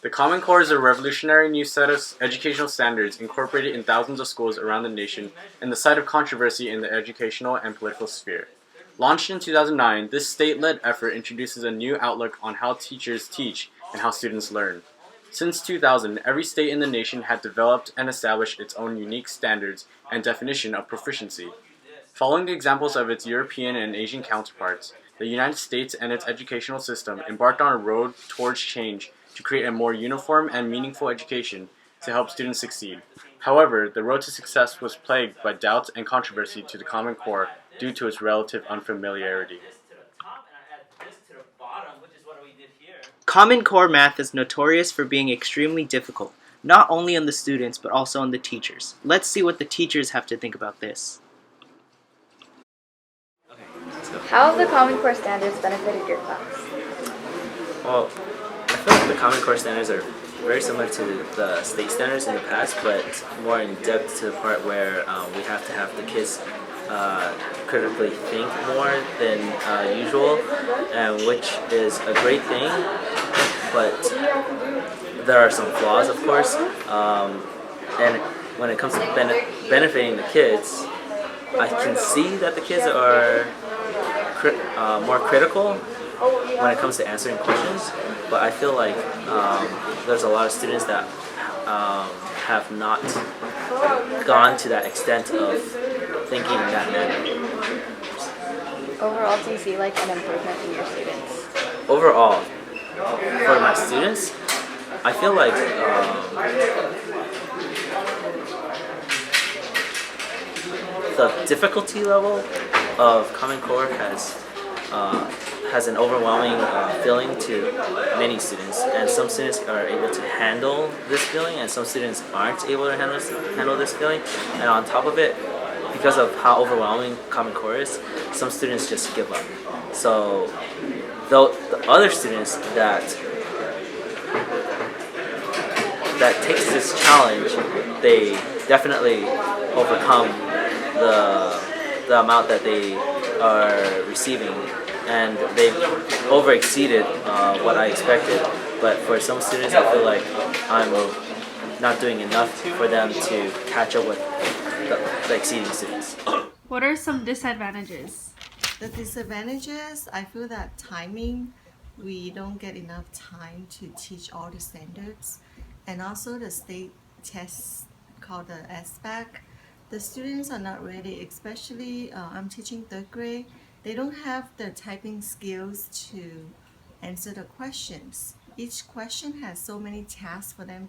The Common Core is a revolutionary new set of educational standards incorporated in thousands of schools around the nation and the site of controversy in the educational and political sphere. Launched in 2009, this state-led effort introduces a new outlook on how teachers teach and how students learn. Since 2000, every state in the nation had developed and established its own unique standards and definition of proficiency. Following the examples of its European and Asian counterparts, the United States and its educational system embarked on a road towards change to create a more uniform and meaningful education to help students succeed. However, the road to success was plagued by doubts and controversy to the Common Core due to its relative unfamiliarity. Common Core math is notorious for being extremely difficult, not only on the students but also on the teachers. Let's see what the teachers have to think about this. How have the Common Core standards benefited your class? Well, I feel like the Common Core standards are very similar to the state standards in the past, but more in depth to the part where we have to have the kids critically think more than usual, and which is a great thing, but there are some flaws, of course. And when it comes to benefiting the kids, I can see that the kids are more critical when it comes to answering questions, but I feel like there's a lot of students that have not gone to that extent of thinking in that manner. Overall, do you see like an improvement in your students? Overall, for my students, I feel like the difficulty level of Common Core has an overwhelming feeling to many students, and some students are able to handle this feeling, and some students aren't able to handle this feeling. And on top of it, because of how overwhelming Common Core is, some students just give up. So though the other students that takes this challenge, they definitely overcome the amount that they are receiving, and they've over-exceeded what I expected. But for some students, I feel like I'm not doing enough for them to catch up with the exceeding students. What are some disadvantages? The disadvantages, I feel that timing, we don't get enough time to teach all the standards. And also the state test called the SBAC, the students are not ready, especially I'm teaching third grade. They don't have the typing skills to answer the questions. Each question has so many tasks for them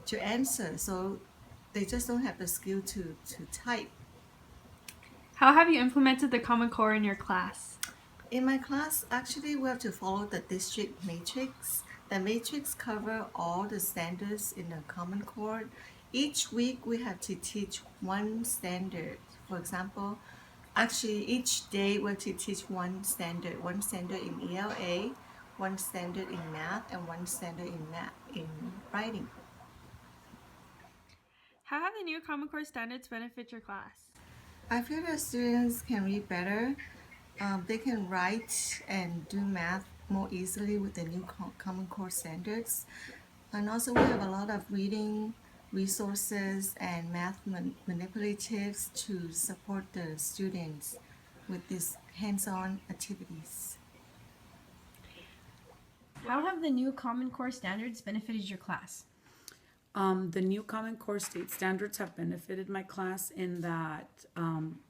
to answer, so they just don't have the skill to type. How have you implemented the Common Core in your class? In my class, actually we have to follow the district matrix. The matrix covers all the standards in the Common Core. Each week we have to teach one standard. For example, actually each day we have to teach one standard in ELA, one standard in math, and one standard in writing. How have the new Common Core standards benefit your class? I feel that students can read better. They can write and do math more easily with the new Common Core standards. And also we have a lot of reading resources and math manipulatives to support the students with these hands-on activities. How have the new Common Core standards benefited your class? The new Common Core state standards have benefited my class in that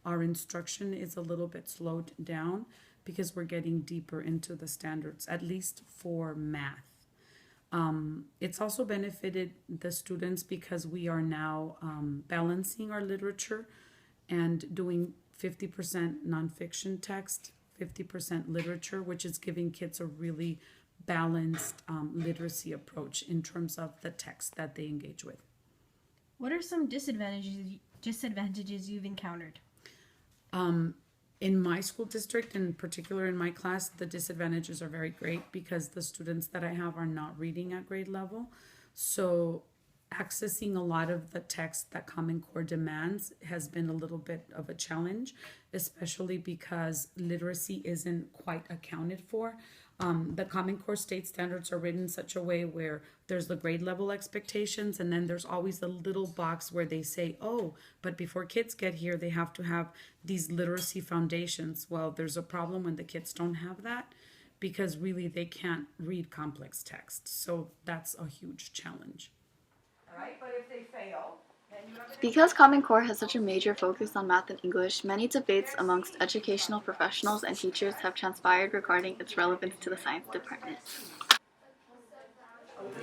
our instruction is a little bit slowed down because we're getting deeper into the standards, at least for math. It's also benefited the students because we are now balancing our literature and doing 50% nonfiction text, 50% literature, which is giving kids a really balanced literacy approach in terms of the text that they engage with. What are some disadvantages you've encountered? In my school district, in particular in my class, the disadvantages are very great because the students that I have are not reading at grade level. So accessing a lot of the text that Common Core demands has been a little bit of a challenge, especially because literacy isn't quite accounted for. the Common Core state standards are written in such a way where there's the grade level expectations, and then there's always the little box where they say, oh, but before kids get here, they have to have these literacy foundations. Well, there's a problem when the kids don't have that, because really they can't read complex text. So that's a huge challenge. Because Common Core has such a major focus on math and English, many debates amongst educational professionals and teachers have transpired regarding its relevance to the science department.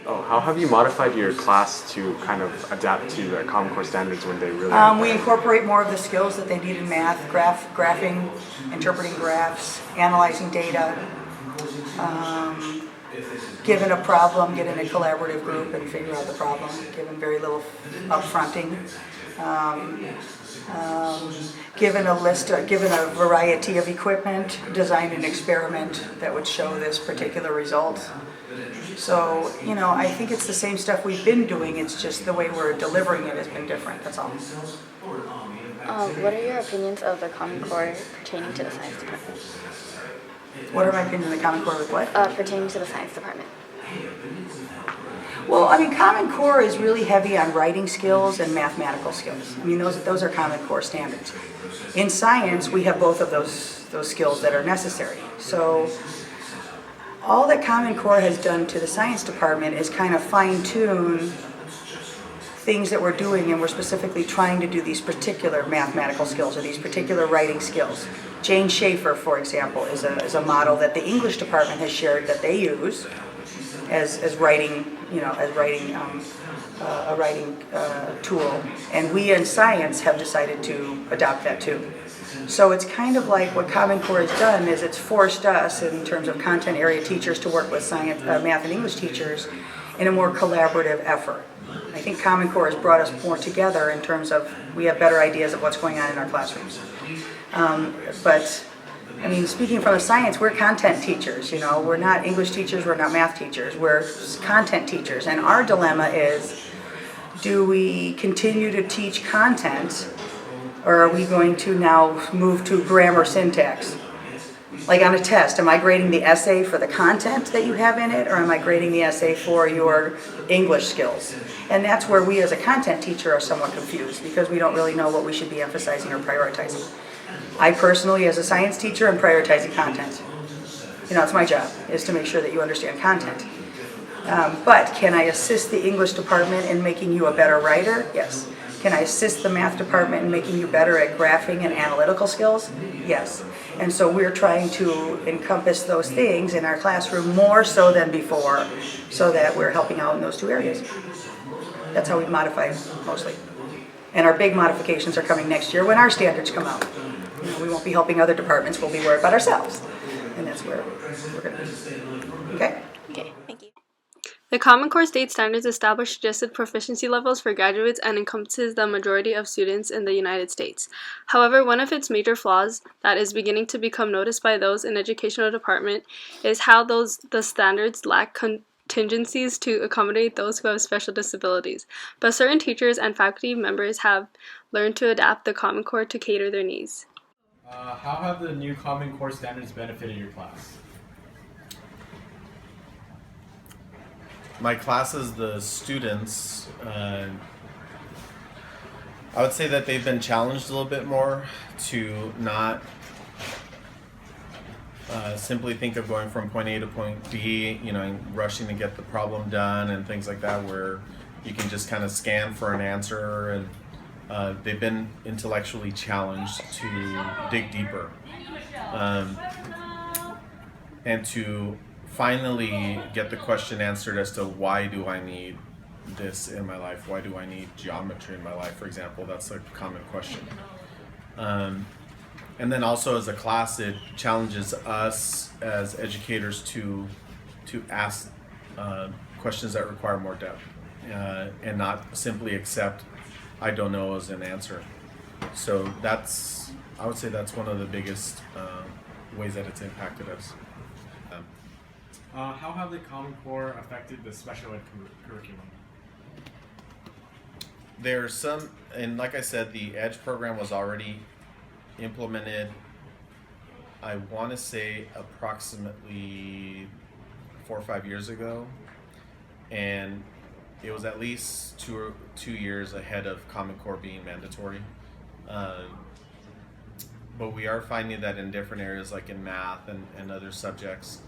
Oh, how have you modified your class to kind of adapt to the Common Core standards when they really We incorporate more of the skills that they need in math, graphing, interpreting graphs, analyzing data. Given a problem, get in a collaborative group and figure out the problem, given very little upfronting. Given a variety of equipment, design an experiment that would show this particular result. So, I think it's the same stuff we've been doing, it's just the way we're delivering it has been different, that's all. What are your opinions of the Common Core pertaining to the science department? What are my opinions of the Common Core with what? Pertaining to the science department. Well, Common Core is really heavy on writing skills and mathematical skills. Those are Common Core standards. In science, we have both of those skills that are necessary. So all that Common Core has done to the science department is kind of fine-tune things that we're doing, and we're specifically trying to do these particular mathematical skills or these particular writing skills. Jane Schaefer, for example, is a model that the English department has shared that they use as writing, a writing tool, and we in science have decided to adopt that too. So it's kind of like what Common Core has done is it's forced us, in terms of content area teachers, to work with science, math, and English teachers in a more collaborative effort. I think Common Core has brought us more together in terms of we have better ideas of what's going on in our classrooms. But speaking from a science, we're content teachers, we're not English teachers, we're not math teachers, we're content teachers. And our dilemma is, do we continue to teach content, or are we going to now move to grammar syntax? Like on a test, am I grading the essay for the content that you have in it, or am I grading the essay for your English skills? And that's where we as a content teacher are somewhat confused, because we don't really know what we should be emphasizing or prioritizing. I personally, as a science teacher, am prioritizing content. It's my job, is to make sure that you understand content. But can I assist the English department in making you a better writer? Yes. Can I assist the math department in making you better at graphing and analytical skills? Yes. And so we're trying to encompass those things in our classroom more so than before, so that we're helping out in those two areas. That's how we've modified mostly. And our big modifications are coming next year when our standards come out. We won't be helping other departments, we'll be worried about ourselves. And that's where we're going to be. Okay? Okay, thank you. The Common Core State Standards establish suggested proficiency levels for graduates and encompasses the majority of students in the United States. However, one of its major flaws that is beginning to become noticed by those in educational department is how the standards lack contingencies to accommodate those who have special disabilities. But certain teachers and faculty members have learned to adapt the Common Core to cater their needs. How have the new Common Core standards benefited your class? My classes, the students, I would say that they've been challenged a little bit more to not simply think of going from point A to point B, and rushing to get the problem done and things like that, where you can just kind of scan for an answer, and they've been intellectually challenged to dig deeper and to finally get the question answered as to why do I need this in my life? Why do I need geometry in my life, for example? That's a common question. And then also as a class, it challenges us as educators to ask questions that require more depth and not simply accept I don't know as an answer. So I would say that's one of the biggest ways that it's impacted us. How have the Common Core affected the special ed curriculum? There's some, and like I said, the EDGE program was already implemented I want to say approximately 4 or 5 years ago, and it was at least two years ahead of Common Core being mandatory. But we are finding that in different areas, like in math and other subjects,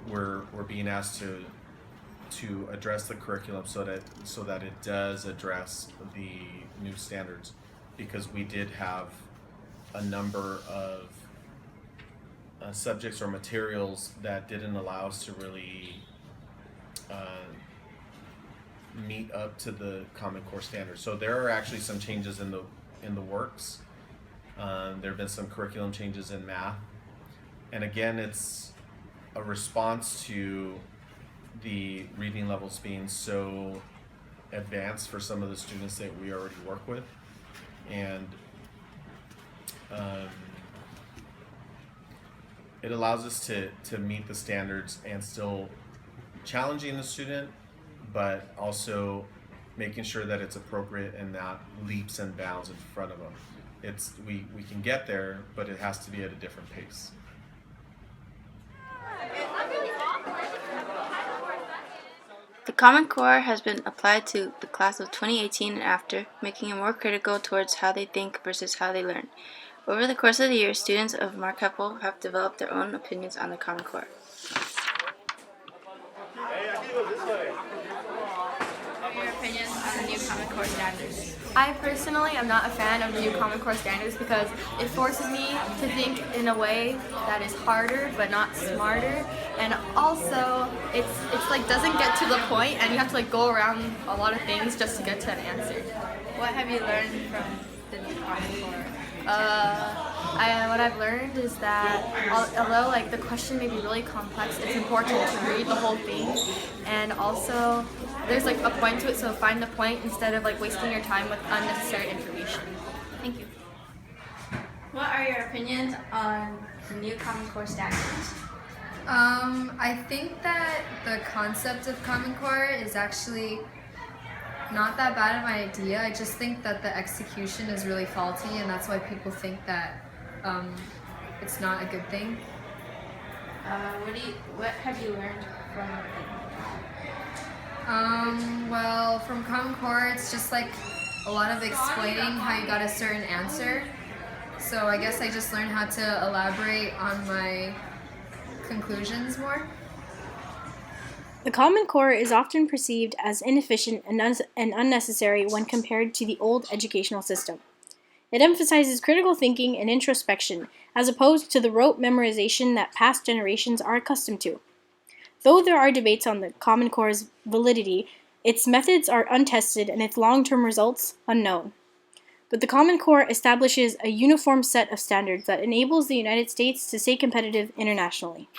we're being asked to address the curriculum so that it does address the new standards, because we did have a number of subjects or materials that didn't allow us to really meet up to the Common Core standards. So there are actually some changes in the works. There have been some curriculum changes in math, and again, it's a response to the reading levels being so advanced for some of the students that we already work with, and it allows us to meet the standards and still challenging the student, but also making sure that it's appropriate and not leaps and bounds in front of them. We can get there, but it has to be at a different pace. The Common Core has been applied to the class of 2018 and after, making it more critical towards how they think versus how they learn. Over the course of the year, students of Marquette have developed their own opinions on the Common Core. What are your opinions on the new Common Core standards? I personally am not a fan of the new Common Core standards because it forces me to think in a way that is harder but not smarter, and also it's like doesn't get to the point and you have to like go around a lot of things just to get to an answer. What have you learned from the new Common Core? What I've learned is that although like the question may be really complex, it's important to read the whole thing, and also there's like a point to it, so find the point instead of like wasting your time with unnecessary information. Thank you. What are your opinions on the new Common Core standards? I think that the concept of Common Core is actually not that bad of an idea. I just think that the execution is really faulty, and that's why people think that it's not a good thing. What have you learned from it? Well, from Common Core, it's just like a lot of explaining how you got a certain answer. So I guess I just learned how to elaborate on my conclusions more. The Common Core is often perceived as inefficient and unnecessary when compared to the old educational system. It emphasizes critical thinking and introspection, as opposed to the rote memorization that past generations are accustomed to. Though there are debates on the Common Core's validity, its methods are untested and its long-term results unknown. But the Common Core establishes a uniform set of standards that enables the United States to stay competitive internationally.